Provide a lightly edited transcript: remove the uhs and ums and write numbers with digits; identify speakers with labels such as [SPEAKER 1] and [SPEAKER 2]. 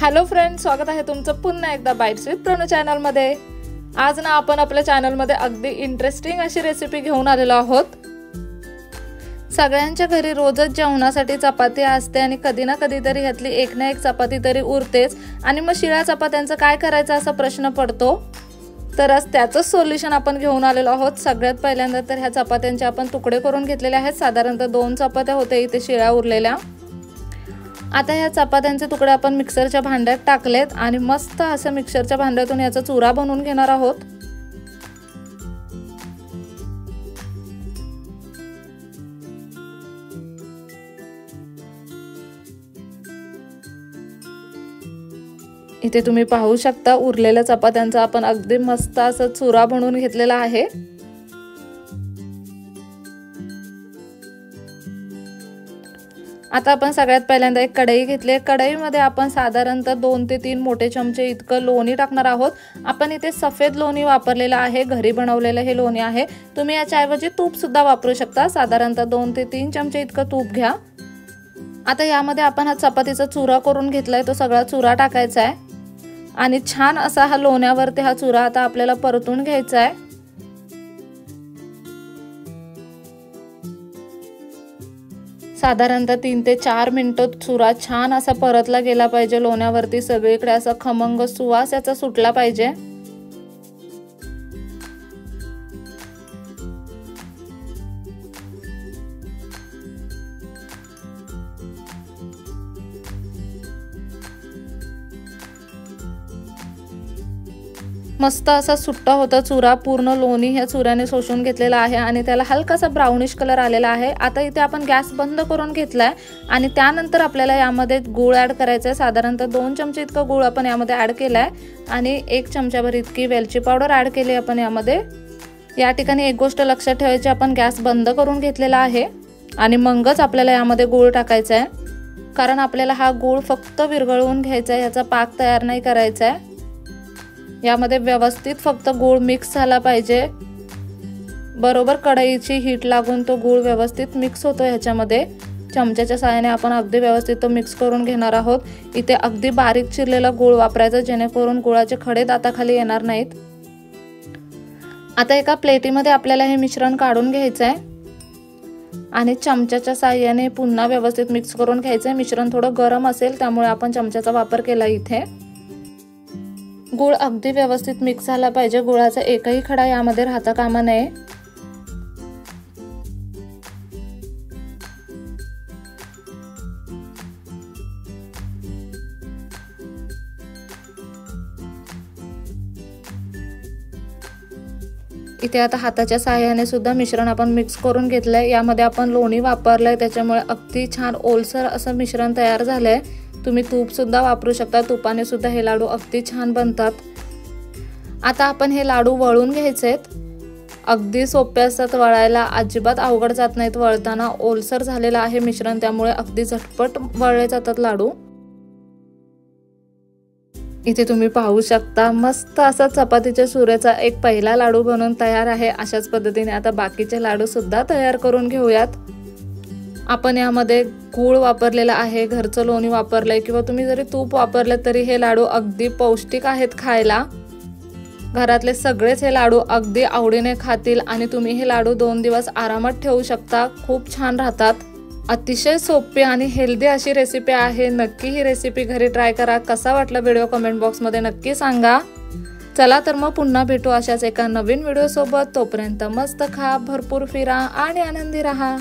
[SPEAKER 1] Hello friends, स्वागत आहे तुमचं पुन्हा एकदा बाईट्स विथ प्रणू चॅनल मध्ये। आज ना आपण आपल्या चॅनल मध्ये अगदी इंटरेस्टिंग अशी रेसिपी घेऊन आलेलो आहोत। सगळ्यांच्या घरी रोजच जेवणासाठी चपाती असते आणि कधी ना कधीतरी ह्यातली एक ना एक चपाती तरी उरतेच आणि मग शिळ्या चपात्यांचं काय करायचं असा प्रश्न पडतो। तर आज त्याचंच सोल्युशन आपण घेऊन आलेलो आहोत। सगळ्यात पहिल्यांदा तर ह्या चपात्यांचे आपण तुकडे करून घेतलेले आहेत। साधारणतः 2 चपात्या होते इथे शिळ्या उरलेल्या। आता ह्या चपात्यांचे तुकडे आपण मिक्सरच्या भांड्यात टाकलेत आणि मस्त असं मिक्सरच्या भांड्यातून याचा चुरा बनवून घेणार आहोत। इथे तुम्ही पाहू शकता उरलेल्या चपात्यांचा आपण अगदी मस्त असं चुरा बनवून घेतलेला आहे। आता आपण सगळ्यात पहिल्यांदा एक कढई घेतली। कढईमध्ये आपण साधारणतः 2 ते 3 मोठे चमचे इतकं लोणी टाकणार आहोत। आपण इथे सफेद लोणी वापरलेलं आहे, घरी बनवलेलं हे लोणी आहे। तुम्ही याच्या ऐवजी तूप सुद्धा वापरू शकता। साधारणतः 2 ते 3 चमचे इतकं तूप घ्या। आता यामध्ये आपण हा चपातीचा चुरा करून घेतलाय, तो सगळा चुरा टाकायचा आहे आणि छान असा हा लोण्यावरती हा चुरा आता आपल्याला परतून घ्यायचा आहे। साधारणतः 3 ते 4 मिनिटं चुरा छान असा परतला गेला पाहिजे लोण्यावरती। सगळीकडे असा खमंग सुवास याचा सुटला पाहिजे। मस्त असा सुट्टा होता चुरा, पूर्ण लोणी ह्या चुऱ्याने शोषून घेतलेला आहे आणि त्याला हलकासा ब्राउनिश कलर आलेला आहे। आता इथे आपण गॅस बंद करून घेतलाय आणि त्यानंतर आपल्याला यामध्ये गूळ ऍड करायचा आहे। साधारणतः 2 चमचे इतका गूळ आपण यामध्ये ऍड केलाय आणि 1 चमचाभर इतकी वेलची पावडर ऍड केली आपण यामध्ये। या ठिकाणी एक गोष्ट लक्षात ठेवायची, आपण गॅस बंद करून घेतलेला आहे आणि मगच आपल्याला यामध्ये गूळ टाकायचा आहे, कारण आपल्याला हा गूळ फक्त विरघळवून घ्यायचा आहे, याचा पाक तयार नाही करायचा आहे। यामध्ये व्यवस्थित फक्त गूळ मिक्स झाला पाहिजे। बरोबर कढईची हीट लागून तो गूळ व्यवस्थित मिक्स होतो ह्याच्यामध्ये। चमच्याच्या साहाय्याने आपण अगदी व्यवस्थित तो मिक्स करून घेणार आहोत। इथे अगदी बारीक चिरलेला गूळ वापरायचा, जेणेकरून गुळाचे खडे दाताखाली येणार नाहीत। आता एका प्लेटीमध्ये आपल्याला हे मिश्रण काढून घ्यायचं आहे आणि चमच्याच्या साहाय्याने पुन्हा व्यवस्थित मिक्स करून घ्यायचं आहे। मिश्रण थोडं गरम असेल, त्यामुळे आपण चमच्याचा वापर केला इथे। गूळ अगदी व्यवस्थित मिक्स झाला पाहिजे, गुळाचा एकही खडा यामध्ये राहता कामा नये। इथे आता हाताच्या साहाय्याने सुद्धा मिश्रण आपण मिक्स करून घेतलंय। यामध्ये आपण लोणी वापरलंय, त्याच्यामुळे अगदी छान ओलसर असं मिश्रण तयार झालंय। तुम्ही तूप सुद्धा वापरू शकता, तुपाने सुद्धा हे लाडू अगदी छान बनतात। आता आपण हे लाडू वळून घ्यायचेत। अगदी सोपे असतात वळायला, अजिबात अवघड जात नाहीत वळताना। ओलसर झालेलं आहे मिश्रण, त्यामुळे अगदी झटपट वळले जातात लाडू। इथे तुम्ही पाहू शकता मस्त असा चपातीच्या चुऱ्याचा एक पहिला लाडू बनवून तयार आहे। अशाच पद्धतीने आता बाकीचे लाडू सुद्धा तयार करून घेऊयात। आपण यामध्ये गूळ वापरलेला आहे, घरचं लोणी वापरलंय किंवा तुम्ही जरी तूप वापरले तरी हे लाडू अगदी पौष्टिक आहेत खायला। घरातले सगळेच हे लाडू अगदी आवडीने खातील आणि तुम्ही हे लाडू 2 दिवस आरामात ठेवू शकता, खूप छान राहतात। अतिशय सोपी आणि हेल्दी अशी रेसिपी आहे। नक्की ही रेसिपी घरी ट्राय करा। कसा वाटला व्हिडिओ कमेंट बॉक्स मध्ये नक्की सांगा। चला तर मग पुन्हा भेटू अशाच एका नवीन व्हिडिओ सोबत। तोपर्यंत मस्त खा, भरपूर फिरा आणि आनंदी राहा।